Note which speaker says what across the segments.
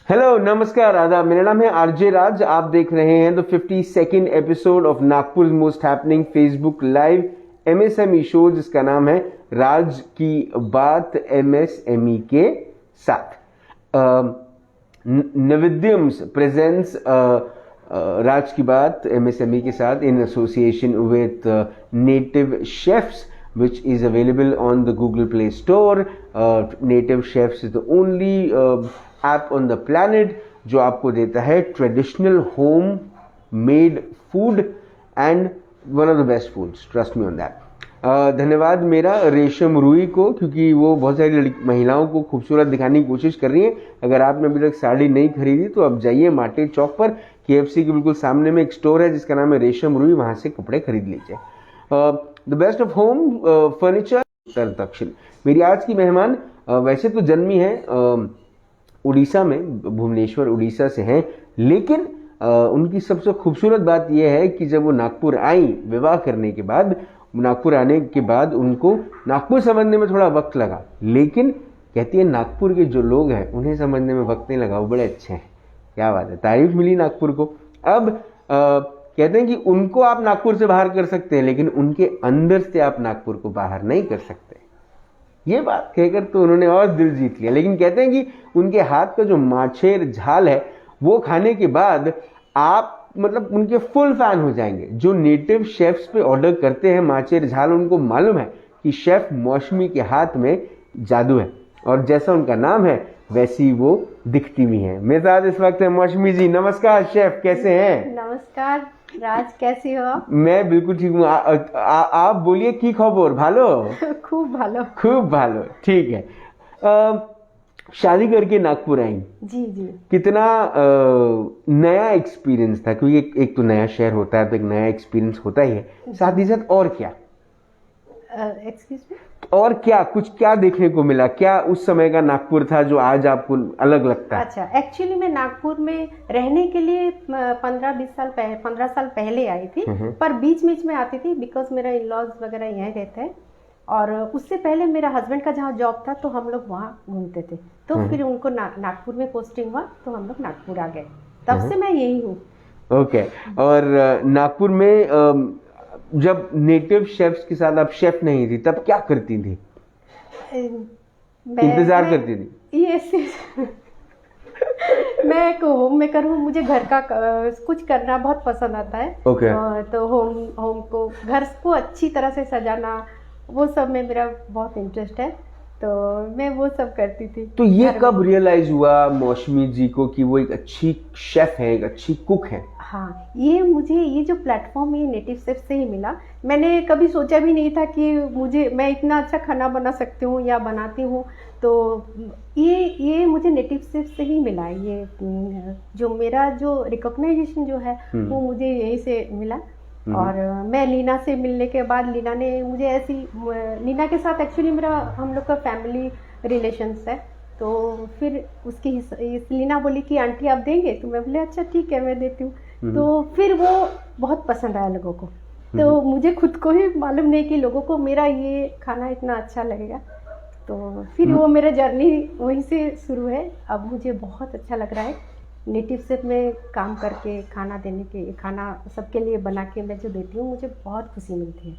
Speaker 1: Hello, नमस्कार, आदाब। मेरा नाम है आरजे राज। आप देख रहे हैं the 52nd episode of Nagpur most happening Facebook live MSME show, जिसका नाम है राज की बात एमएसएमई के साथ। नविद्यम्स प्रेजेंट्स राज की बात एमएसएमई के साथ in association with Native Chefs, which is available on the Google Play Store. Native Chefs is the only app on the planet जो आपको देता है traditional home made food and one of the best foods. Trust me on that. धन्यवाद मेरा रेशम रूई को, क्योंकि वो बहुत सारी महिलाओं को खूबसूरत दिखाने की कोशिश कर रही है। अगर आपने अभी तक साड़ी नहीं खरीदी तो अब जाइए मार्केट चौक पर, KFC के बिल्कुल सामने में एक स्टोर है जिसका नाम है रेशम रूई, वहां से कपड़े खरीद लीजिए। The best of home furniture Uttar Dakshin. मेरी आज की मेहमान वैसे तो जन्मी है उड़ीसा में, भुवनेश्वर उड़ीसा से हैं, लेकिन उनकी सबसे खूबसूरत बात यह है कि जब वो नागपुर आई विवाह करने के बाद, नागपुर आने के बाद उनको नागपुर समझने में थोड़ा वक्त लगा, लेकिन कहती है नागपुर के जो लोग हैं उन्हें समझने में वक्त नहीं लगा, वो बड़े अच्छे हैं। क्या बात है, तारीफ मिली नागपुर को। अब कहते हैं कि उनको आप नागपुर से बाहर कर सकते हैं, लेकिन उनके अंदर से आप नागपुर को बाहर नहीं कर सकते। ये बात कहकर तो उन्होंने और दिल जीत लिया। लेकिन कहते हैं कि उनके हाथ का जो माछेर झाल है वो खाने के बाद आप मतलब उनके फुल फैन हो जाएंगे। जो नेटिव शेफ्स पे ऑर्डर करते हैं माछेर झाल, उनको मालूम है कि शेफ मौसमी के हाथ में जादू है, और जैसा उनका नाम है वैसी वो दिखती भी है। मेरे साथ इस वक्त है मौसमी जी। नमस्कार शेफ, कैसे हैं?
Speaker 2: नमस्कार राज, कैसे हो?
Speaker 1: मैं बिल्कुल ठीक हूँ। आप बोलिए की खबर? भालो?
Speaker 2: खूब भालो।
Speaker 1: खूब भालो, ठीक है। शादी करके नागपुर आई
Speaker 2: जी जी।
Speaker 1: कितना नया एक्सपीरियंस था, क्योंकि एक तो नया शहर होता है तो एक नया एक्सपीरियंस होता ही है, साथ ही साथ और क्या?
Speaker 2: Excuse me?
Speaker 1: और क्या कुछ क्या देखने को मिला? क्या उस समय का नागपुर था जो आज आपको अलग लगता है?
Speaker 2: अच्छा, एक्चुअली मैं नागपुर में रहने के लिए 15 साल पहले आई थी, पर बीच बीच में आती थी बिकॉज मेरा इन लॉज वगैरह यहाँ रहते हैं, और उससे पहले मेरा हस्बैंड का जहाँ जॉब था तो हम लोग वहाँ घूमते थे। तो फिर उनको नागपुर में पोस्टिंग हुआ तो हम लोग नागपुर आ गए, तब से मैं यही हूँ। ओके।
Speaker 1: और नागपुर में जब नेटिव शेफ्स के साथ आप शेफ नहीं थी तब क्या करती थी? इंतजार करती थी?
Speaker 2: यस मैं एक होम मेकर हूँ, मुझे घर का कुछ करना बहुत पसंद आता है। तो होम को, घर को अच्छी तरह से सजाना, वो सब में मेरा बहुत इंटरेस्ट है, तो मैं वो सब करती थी।
Speaker 1: तो ये कब रियलाइज हुआ मौसमी जी को कि वो एक अच्छी शेफ है, एक अच्छी कुक है?
Speaker 2: हाँ, ये मुझे ये जो प्लेटफॉर्म ये नेटिव शेफ से ही मिला। मैंने कभी सोचा भी नहीं था कि मैं इतना अच्छा खाना बना सकती हूँ या बनाती हूँ। तो ये मुझे नेटिव शेफ से ही मिला। ये जो मेरा जो रिकॉग्नाइजेशन जो है वो मुझे यहीं से मिला। और मैं लीना से मिलने के बाद लीना ने मुझे लीना के साथ एक्चुअली मेरा हम लोग का फैमिली रिलेशंस है, तो फिर उसकी लीना बोली कि आंटी आप देंगे? तो मैं बोले अच्छा ठीक है मैं देती हूँ। तो फिर वो बहुत पसंद आया लोगों को, तो मुझे खुद को ही मालूम नहीं कि लोगों को मेरा ये खाना इतना अच्छा लगेगा। तो फिर वो मेरा जर्नी वहीं से शुरू है। अब मुझे बहुत अच्छा लग रहा है नेटिव शेफ में काम करके, खाना सबके लिए बना के मैं जो देती हूँ, मुझे बहुत खुशी मिलती है।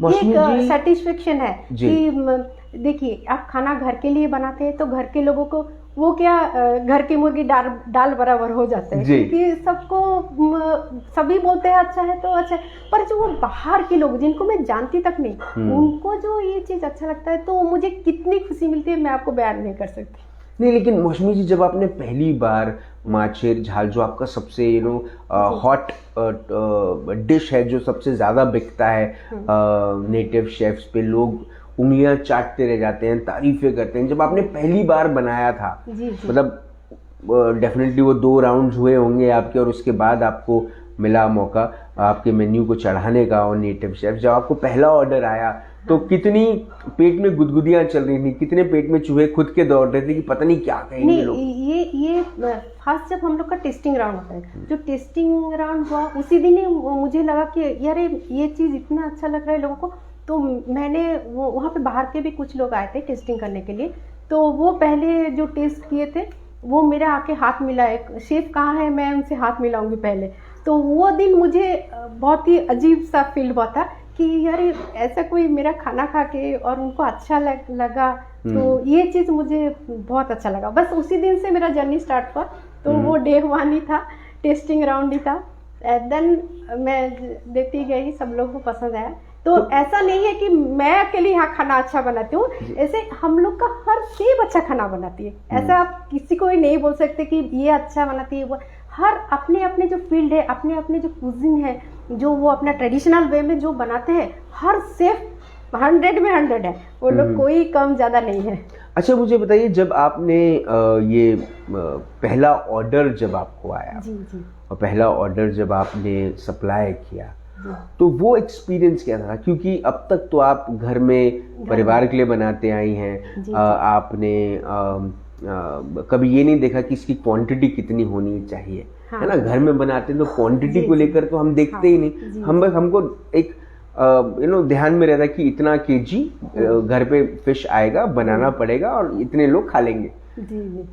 Speaker 2: एक सेटिस्फेक्शन है कि देखिए आप खाना घर के लिए बनाते हैं तो घर के लोगों को वो क्या घर की मुर्गी दाल बराबर हो जाते हैं, क्योंकि सभी बोलते हैं अच्छा है तो अच्छा है, पर जो वो बाहर के लोग जिनको मैं जानती तक नहीं, उनको जो ये चीज़ अच्छा लगता है तो मुझे कितनी खुशी मिलती है मैं आपको बयान नहीं कर सकती।
Speaker 1: नहीं, लेकिन मौसमी जी जब आपने पहली बार माछेर झाल, जो आपका सबसे हॉट डिश है, जो सबसे ज़्यादा बिकता है नेटिव शेफ्स पे, लोग उंगलियां चाटते रह जाते हैं, तारीफें करते हैं, जब आपने पहली बार बनाया था, मतलब डेफिनेटली वो 2 राउंड्स हुए होंगे आपके, और उसके बाद आपको मिला मौका आपके मेन्यू को चढ़ाने का और नेटिव शेफ, जब आपको पहला ऑर्डर आया तो कितनी पेट में गुदगुदियां चल रही थी, कितने पेट में चूहे खुद के दौड़ रहे थे कि पता नहीं क्या कहेंगे लोग?
Speaker 2: ये फर्स्ट जब हम लोग का टेस्टिंग राउंड होता है, जो टेस्टिंग राउंड हुआ उसी दिन ही मुझे लगा कि यार ये चीज़ इतना अच्छा लग रहा है लोगों को। तो मैंने वहाँ पे बाहर के भी कुछ लोग आए थे टेस्टिंग करने के लिए, तो वो पहले जो टेस्ट किए थे वो मेरा आके हाथ मिलाए, शेफ कहाँ है, मैं उनसे हाथ मिलाऊंगी पहले। तो वो दिन मुझे बहुत ही अजीब सा फील हुआ था कि यार ऐसा कोई मेरा खाना खा के और उनको अच्छा लगा, तो ये चीज़ मुझे बहुत अच्छा लगा। बस उसी दिन से मेरा जर्नी स्टार्ट हुआ। तो वो डे 1 ही था, टेस्टिंग राउंड ही था। देन मैं देखती गई, सब लोगों को पसंद आया। तो ऐसा नहीं है कि मैं अकेली यहाँ खाना अच्छा बनाती हूँ, ऐसे हम लोग का हर शेफ अच्छा खाना बनाती है। ऐसा आप किसी को ही नहीं बोल सकते कि ये अच्छा बनाती है। वो हर अपने अपने जो फील्ड है, अपने अपने जो कुजिन है, जो वो अपना ट्रेडिशनल वे में जो बनाते हैं, हर शेफ 100 में 100 है। वो लोग कोई कम ज़्यादा नहीं है।
Speaker 1: अच्छा, मुझे बताइए, जब आपने ये पहला ऑर्डर जब आपको आया,
Speaker 2: जी जी,
Speaker 1: और पहला ऑर्डर जब आपने सप्लाई किया, तो वो एक्सपीरियंस क्या था? क्योंकि अब तक तो आप घर में परिवार के लिए बनाते आई हैं, आपने कभी ये नहीं देखा कि इसकी क्वांटिटी कितनी होनी चाहिए, है ना? घर में बनाते हैं तो क्वांटिटी को लेकर तो हम देखते ही नहीं, हमको एक ध्यान में रहता है कि इतना केजी घर पे फिश आएगा, बनाना पड़ेगा और इतने लोग खा लेंगे।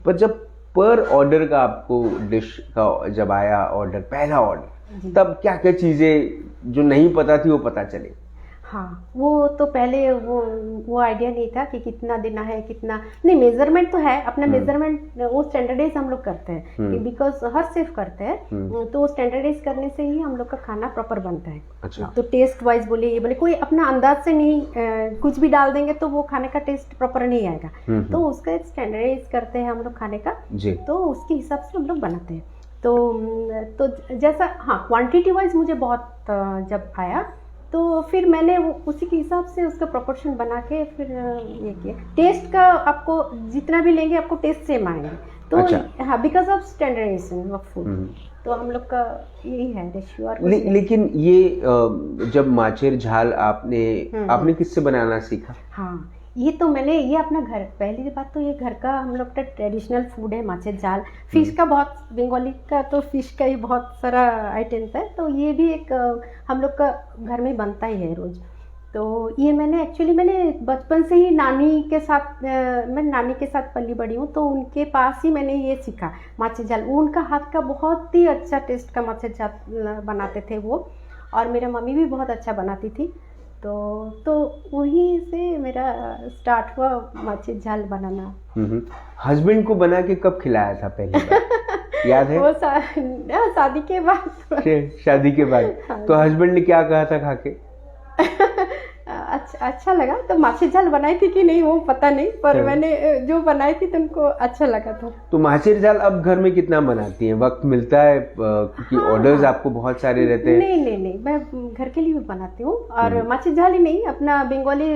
Speaker 1: पर जब पर ऑर्डर का आपको डिश का जब आया ऑर्डर, पहला ऑर्डर, तब क्या क्या चीजें जो नहीं पता थी वो पता चली?
Speaker 2: हाँ, वो तो पहले वो आइडिया नहीं था कि कितना देना है, कितना नहीं। मेजरमेंट तो है अपना, मेजरमेंट वो स्टैंडर्डाइज हम लोग करते हैं, बिकॉज हर शेफ करते हैं, तो स्टैंडर्डाइज करने से ही हम लोग का खाना प्रॉपर बनता है।
Speaker 1: अच्छा।
Speaker 2: तो टेस्ट वाइज बोले, ये बोले, कोई अपना अंदाज से नहीं कुछ भी डाल देंगे तो वो खाने का टेस्ट प्रॉपर नहीं आएगा। तो उसका एक स्टैंडर्डाइज करते हैं हम लोग खाने का, तो उसके हिसाब से हम लोग बनाते हैं। तो जैसा, हाँ, क्वांटिटी वाइज मुझे बहुत जब आया तो फिर मैंने उसी के हिसाब से उसका प्रोपोर्शन बना के फिर ये किया। टेस्ट का आपको जितना भी लेंगे आपको टेस्ट सेम आएंगे। तो अच्छा। हाँ, because of standardisation of food, तो हम लोग का यही है रेशियो। और
Speaker 1: लेकिन ये जब माचेर झाल आपने किससे बनाना सीखा?
Speaker 2: हाँ, ये तो मैंने, ये अपना घर, पहली बात तो ये घर का हम लोग का ट्रेडिशनल फूड है माचेर झाल। फिश का बहुत, बंगाली का तो फिश का ही बहुत सारा आइटम्स है, तो ये भी एक हम लोग का घर में बनता ही है रोज। तो ये मैंने बचपन से ही नानी के साथ, मैं नानी के साथ पली बड़ी हूँ, तो उनके पास ही मैंने ये सीखा माचेर झाल। उनका हाथ का बहुत ही अच्छा टेस्ट का माचेर झाल बनाते थे वो, और मेरा मम्मी भी बहुत अच्छा बनाती थी। तो वहीं से मेरा स्टार्ट हुआ माचेर झाल बनाना।
Speaker 1: हस्बैंड को बना के कब खिलाया था पहली बार? याद है?
Speaker 2: वो शादी के बाद।
Speaker 1: शादी के बाद। हाँ, तो हस्बैंड ने क्या कहा था खा के?
Speaker 2: अच्छा लगा। तो माचेर झाल बनाई थी कि नहीं वो पता नहीं, पर मैंने जो बनाई थी तो उनको अच्छा लगा था।
Speaker 1: तो माचेर झाल अब घर में कितना बनाती हैं? वक्त मिलता है क्योंकि ऑर्डर्स आपको बहुत सारे रहते हैं?
Speaker 2: नहीं, मैं घर के लिए भी बनाती हूँ, और माचेर झाल ही नहीं, अपना बंगाली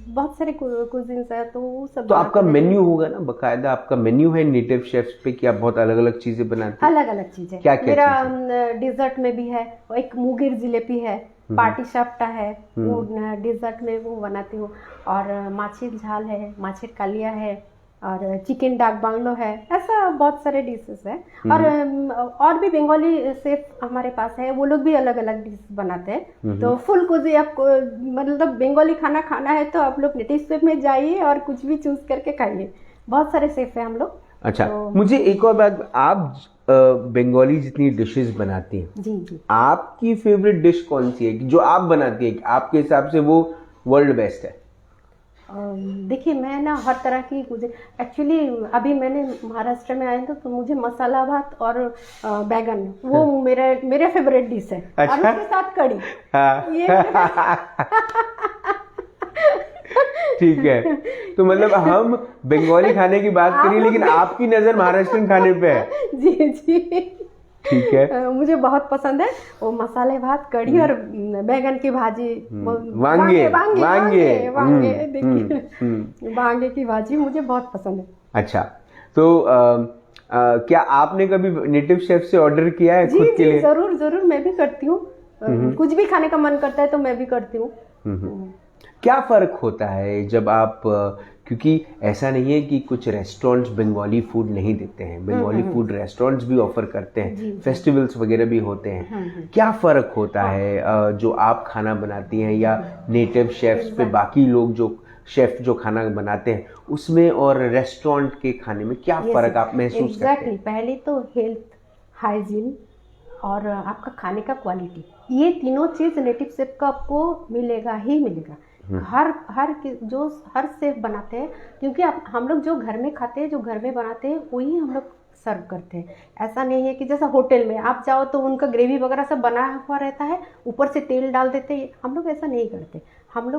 Speaker 2: बहुत सारे कुजिन्स है, तो वो सब।
Speaker 1: तो आपका मेन्यू होगा ना, बकायदा आपका मेन्यू है नेटिव शेफ्स पे कि आप बहुत अलग अलग चीजें बनाते हैं?
Speaker 2: अलग अलग चीजें।
Speaker 1: क्या
Speaker 2: मेरा डिजर्ट में भी है, एक मुगेर जिलेबी है, पार्टी शाफ्टा है, वो डिजर्ट में वो बनाती हूँ, और माचेर झाल है, माचेर कालिया है, और चिकन डाक बांग्लो है। ऐसा बहुत सारे डिशेस है। और भी बंगाली शेफ हमारे पास है, वो लोग भी अलग अलग डिश बनाते हैं। तो फुल कुछ आपको मतलब बंगाली खाना खाना है तो आप लोग नेटिव शेफ में जाइए और कुछ भी चूज करके खाइए। बहुत सारे शेफ है हम लोग।
Speaker 1: अच्छा, मुझे एक और बात, आप बंगाली जितनी डिशेस बनाती हैं,
Speaker 2: जी,
Speaker 1: आपकी फेवरेट डिश कौन सी है जो आप बनाती है, आपके हिसाब से वो वर्ल्ड बेस्ट है?
Speaker 2: देखिए, मैं ना हर तरह की, मुझे एक्चुअली अभी मैंने महाराष्ट्र में आए तो मुझे मसाला भात और बैगन, वो मेरे फेवरेट डिश है। अच्छा? और उसके साथ कड़ी।
Speaker 1: ठीक है, तो मतलब हम बंगाली खाने की बात करिए, लेकिन आपकी नजर महाराष्ट्रन खाने पे है।
Speaker 2: जी, ठीक
Speaker 1: है।
Speaker 2: मुझे बहुत पसंद है वो मसाले भात, कड़ी और बैगन की भाजी, वांगे देखिए, वांगे की भाजी मुझे बहुत पसंद है।
Speaker 1: अच्छा, तो क्या आपने कभी नेटिव शेफ से ऑर्डर किया है खुद के लिए?
Speaker 2: जरूर, मैं भी करती हूँ। कुछ भी खाने का मन करता है तो मैं भी करती हूँ।
Speaker 1: क्या फर्क होता है जब आप, क्योंकि ऐसा नहीं है कि कुछ रेस्टोरेंट्स बंगाली फूड नहीं देते हैं, बंगाली फूड रेस्टोरेंट्स भी ऑफर करते हैं, फेस्टिवल्स वगैरह भी होते हैं। क्या फर्क होता है जो आप खाना बनाती हैं या नेटिव शेफ्स पे बाकी लोग जो शेफ जो खाना बनाते हैं उसमें और रेस्टोरेंट के खाने में क्या फ़र्क आप महसूस करते हैं?
Speaker 2: पहले तो हेल्थ, हाइजीन और आपका खाने का क्वालिटी, ये तीनों चीज़ नेटिव शेफ का आपको मिलेगा ही मिलेगा। हर शेफ बनाते हैं, क्योंकि हम लोग जो घर में खाते हैं, जो घर में बनाते हैं, वही हम लोग सर्व करते हैं। ऐसा नहीं है कि जैसा होटल में आप जाओ तो उनका ग्रेवी वगैरह सब बना हुआ रहता है, ऊपर से तेल डाल देते हैं। हम लोग ऐसा नहीं करते। हम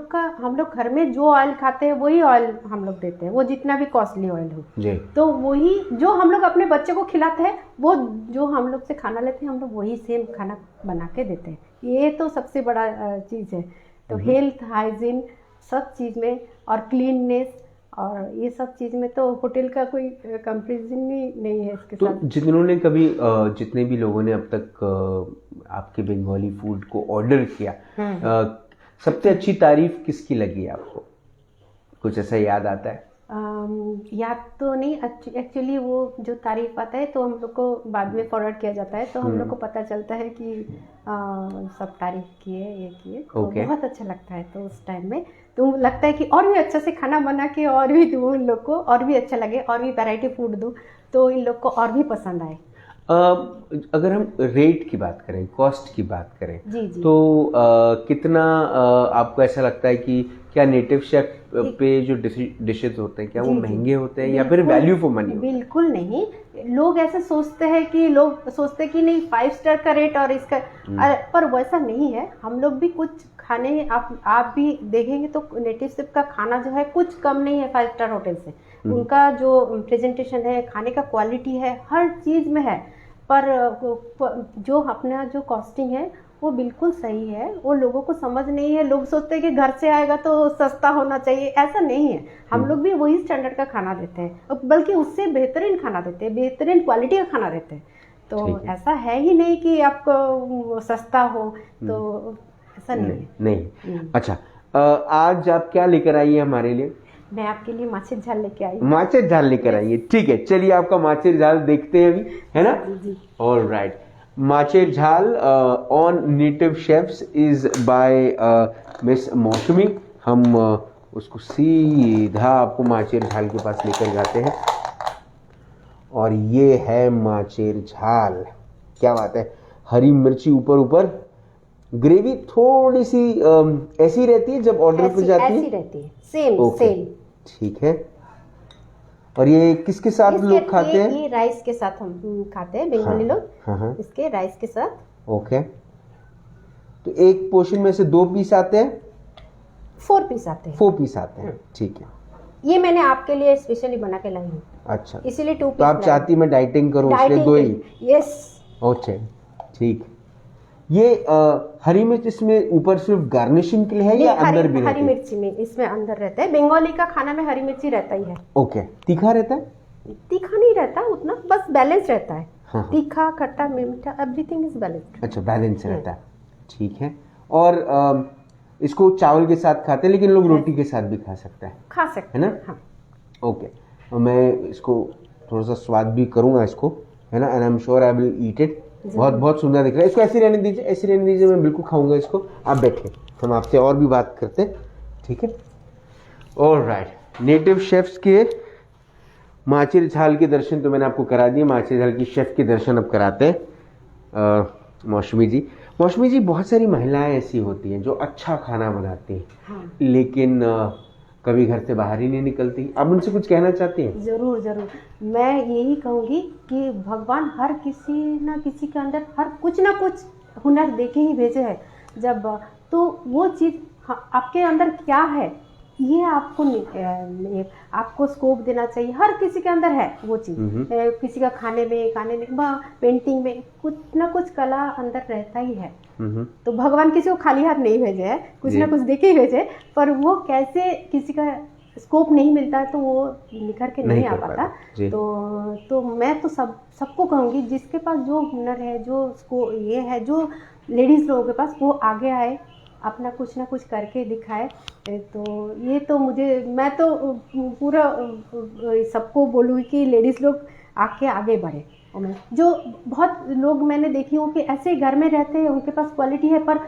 Speaker 2: लोग घर में जो ऑयल खाते हैं वही ऑयल हम लोग देते हैं, वो जितना भी कॉस्टली ऑयल हो
Speaker 1: जी।
Speaker 2: तो वही जो हम लोग अपने बच्चे को खिलाते हैं, वो जो हम लोग से खाना लेते हैं, हम लोग वही सेम खाना बना के देते हैं। ये तो सबसे बड़ा चीज़ है। तो हेल्थ, हाइजीन सब चीज़ में और क्लीननेस और ये सब चीज़ में तो होटल का कोई कंपैरिजन ही नहीं है इसके
Speaker 1: तो
Speaker 2: साथ।
Speaker 1: जितने भी लोगों ने अब तक आपके बंगाली फूड को ऑर्डर किया, सबसे अच्छी तारीफ किसकी लगी आपको? कुछ ऐसा याद आता है?
Speaker 2: याद तो नहीं, एक्चुअली वो जो तारीफ आता है तो हम लोग को बाद में फॉरवर्ड किया जाता है, तो हम लोग को पता चलता है कि सब तारीफ किए, ये किए, तो बहुत अच्छा लगता है। तो उस टाइम में तो लगता है कि और भी अच्छा से खाना बना के और भी दूँ, इन लोग को और भी अच्छा लगे, और भी वैरायटी फूड दूँ तो इन लोग को और भी पसंद आए।
Speaker 1: अगर हम रेट की बात करें, कॉस्ट की बात करें,
Speaker 2: जी जी,
Speaker 1: तो कितना आपको ऐसा लगता है कि क्या नेटिव शेफ पे जो डिशेस होते हैं क्या वो महंगे होते हैं या फिर वैल्यू फॉर मनी?
Speaker 2: बिल्कुल नहीं। लोग ऐसे सोचते हैं कि नहीं 5 स्टार का रेट और इसका, पर वैसा नहीं है। हम लोग भी कुछ खाने आप भी देखेंगे तो नेटिव शेफ का खाना जो है कुछ कम नहीं है 5 स्टार होटल से। उनका जो प्रेजेंटेशन है, खाने का क्वालिटी है, हर चीज़ में है, पर जो अपना जो कॉस्टिंग है वो बिल्कुल सही है। वो लोगों को समझ नहीं है। लोग सोचते हैं कि घर से आएगा तो सस्ता होना चाहिए, ऐसा नहीं है। हम लोग भी वही स्टैंडर्ड का खाना देते हैं, बल्कि उससे बेहतरीन खाना देते हैं, बेहतरीन क्वालिटी का खाना देते हैं। तो ऐसा है ही नहीं कि आपको सस्ता हो, तो ऐसा नहीं।
Speaker 1: अच्छा, आज आप क्या लेकर आई है हमारे लिए?
Speaker 2: मैं आपके लिए माछेर झाल लेके आई।
Speaker 1: माछेर झाल लेकर आई है, ठीक है। चलिए आपका माछेर झाल देखते हैं अभी, है ना?
Speaker 2: जी।
Speaker 1: All right. Macher jhal on native chefs is by miss Mousumi. हम उसको सीधा आपको माछेर झाल के पास लेकर जाते हैं। और ये है माछेर झाल, क्या बात है। हरी मिर्ची ऊपर, ग्रेवी थोड़ी सी ऐसी रहती है जब ऑर्डर पे जाती है,
Speaker 2: ऐसी रहती है, सेम।
Speaker 1: ठीक है। और ये किसके साथ लोग खाते हैं?
Speaker 2: ये राइस के साथ हम खाते हैं, बंगाली लोग।
Speaker 1: हाँ।
Speaker 2: इसके राइस के साथ।
Speaker 1: ओके। तो एक पोर्शन में से 2 पीस आते हैं?
Speaker 2: 4 पीस आते हैं।
Speaker 1: 4 पीस आते हैं, ठीक है।
Speaker 2: ये मैंने आपके लिए स्पेशली बना के लाई हूँ।
Speaker 1: अच्छा,
Speaker 2: इसीलिए 2 पीस।
Speaker 1: तो आप चाहती मैं डाइटिंग करूँ इसलिए 2 ही?
Speaker 2: यस।
Speaker 1: ओके, ठीक। ये हरी मिर्च इसमें ऊपर सिर्फ गार्निशिंग के लिए है या अंदर भी रहती है?
Speaker 2: हरी मिर्ची में इसमें अंदर रहता है। बंगाली का खाना में हरी मिर्ची रहता ही है।
Speaker 1: ओके। तीखा रहता है?
Speaker 2: तीखा नहीं रहता उतना, बस बैलेंस रहता है।
Speaker 1: हाँ।
Speaker 2: तीखा, खट्टा, मीठा, एवरीथिंग इज बैलेंस्ड।
Speaker 1: अच्छा, बैलेंस रहता है, ठीक है। और इसको चावल के साथ खाते हैं, लेकिन लोग रोटी के साथ भी खा सकते हैं, है ना?
Speaker 2: हाँ।
Speaker 1: ओके, तो मैं इसको थोड़ा सा स्वाद भी करूँगा इसको, है ना? And I am sure I will eat it. बहुत सुंदर दिख रहा है। इसको ऐसे रहने दीजिए, मैं बिल्कुल खाऊंगा इसको। आप बैठे, हम आपसे और भी बात करते हैं, ठीक है? ऑलराइट, नेटिव शेफ्स के माछेर झाल के दर्शन तो मैंने आपको करा दिए। माछेर झाल की शेफ के दर्शन अब कराते हैं मौसमी जी। बहुत सारी महिलाएं ऐसी होती हैं जो अच्छा खाना बनाती हैं,
Speaker 2: हाँ।
Speaker 1: लेकिन कभी घर से बाहर ही नहीं निकलती। आप उनसे कुछ कहना चाहती हैं?
Speaker 2: जरूर। मैं यही कहूँगी कि भगवान हर किसी ना किसी के अंदर हर कुछ ना कुछ हुनर दे के ही भेजे है। जब तो वो चीज़ आपके अंदर क्या है, ये आपको स्कोप देना चाहिए। हर किसी के अंदर है वो चीज़। किसी का खाने में पेंटिंग में कुछ ना कुछ कला अंदर रहता ही है। तो भगवान किसी को खाली हाथ नहीं भेजे है, कुछ ना कुछ देके ही भेजे। पर वो कैसे किसी का स्कोप नहीं मिलता है तो वो निखर के नहीं आ पाता। तो मैं तो सबको कहूँगी, जिसके पास जो हुनर है, जो ये है, जो लेडीज़ लोगों के पास, वो आगे आए, अपना कुछ ना कुछ करके दिखाए। तो ये तो मैं तो पूरा सबको बोलूँगी कि लेडीज़ लोग आगे बढ़े। जो बहुत लोग मैंने देखी हूँ कि ऐसे घर में रहते हैं, उनके पास क्वालिटी है, पर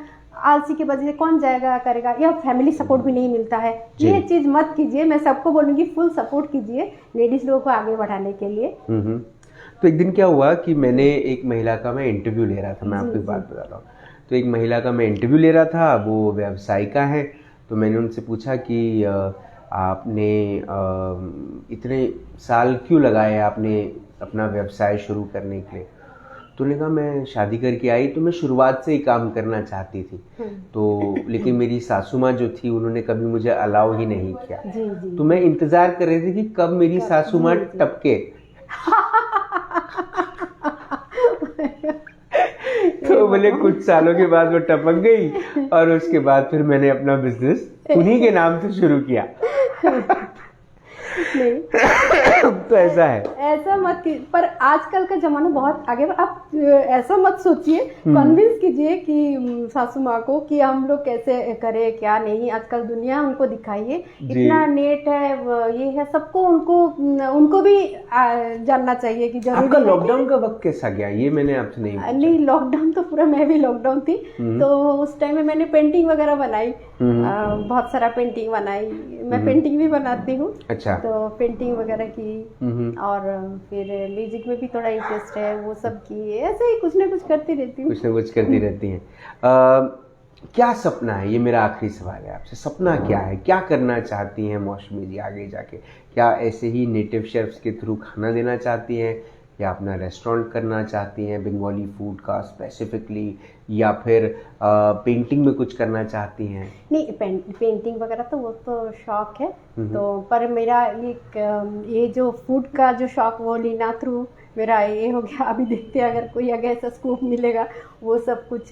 Speaker 2: आलसी की वजह से कौन जाएगा करेगा, या फैमिली सपोर्ट भी नहीं मिलता है,
Speaker 1: जी।
Speaker 2: ये चीज़ मत कीजिए। मैं सबको बोलूँगी फुल सपोर्ट कीजिए लेडीज़ लोगों को आगे बढ़ाने के लिए।
Speaker 1: तो एक दिन क्या हुआ कि मैंने एक महिला का मैं इंटरव्यू ले रहा था, मैं आपको एक बात बता रहा हूँ। तो एक महिला का मैं इंटरव्यू ले रहा था, वो व्यवसायिका है। तो मैंने उनसे पूछा कि आपने इतने साल क्यों लगाए आपने अपना व्यवसाय शुरू करने के लिए? तो उन्होंने कहा मैं शादी करके आई तो मैं शुरुआत से ही काम करना चाहती थी, तो लेकिन मेरी सासू माँ जो थी उन्होंने कभी मुझे अलाउ ही नहीं किया।
Speaker 2: जी जी।
Speaker 1: तो मैं इंतजार कर रही थी कि कब मेरी सासू माँ
Speaker 2: जी, जी।
Speaker 1: टपके। तो बोले कुछ सालों के बाद वो टपक गई और उसके बाद फिर मैंने अपना बिजनेस उन्हीं के नाम से शुरू किया।
Speaker 2: नहीं,
Speaker 1: तो ऐसा है।
Speaker 2: ऐसा मत पर आजकल का जमाना बहुत आगे, आप ऐसा मत सोचिए, कन्विंस कीजिए कि सासू माँ को कि हम लोग कैसे करें क्या नहीं। आजकल दुनिया उनको दिखाइए, इतना नेट है ये है, सबको उनको भी जानना चाहिए कि जरूरी
Speaker 1: आपका
Speaker 2: है
Speaker 1: लॉकडाउन का वक्त कैसा गया, ये मैंने आपसे नहीं पूछा।
Speaker 2: नहीं, लॉकडाउन तो पूरा, मैं भी लॉकडाउन थी तो उस टाइम में मैंने पेंटिंग वगैरह बनाई, बहुत सारा पेंटिंग बनाई। मैं पेंटिंग भी बनाती हूँ।
Speaker 1: अच्छा।
Speaker 2: तो पेंटिंग वगैरह की और फिर म्यूजिक में भी थोड़ा इंटरेस्ट है, वो सब की, ऐसे ही कुछ ना कुछ करती रहती हूँ।
Speaker 1: कुछ ना कुछ करती रहती हैं। क्या सपना है, ये मेरा आखिरी सवाल है आपसे, सपना क्या है, क्या करना चाहती हैं मौसमी जी आगे जाके? क्या ऐसे ही नेटिव शेफ्स के थ्रू खाना देना चाहती हैं, या अपना रेस्टोरेंट करना चाहती हैं बंगाली फूड का स्पेसिफिकली, या फिर पेंटिंग में कुछ करना चाहती हैं?
Speaker 2: नहीं, पेंटिंग वगैरह तो वो तो शौक है, तो पर मेरा ये जो फूड का जो शौक वो लीना थ्रू मेरा ये हो गया। अभी देखते हैं अगर कोई अगर ऐसा स्कोप मिलेगा वो सब कुछ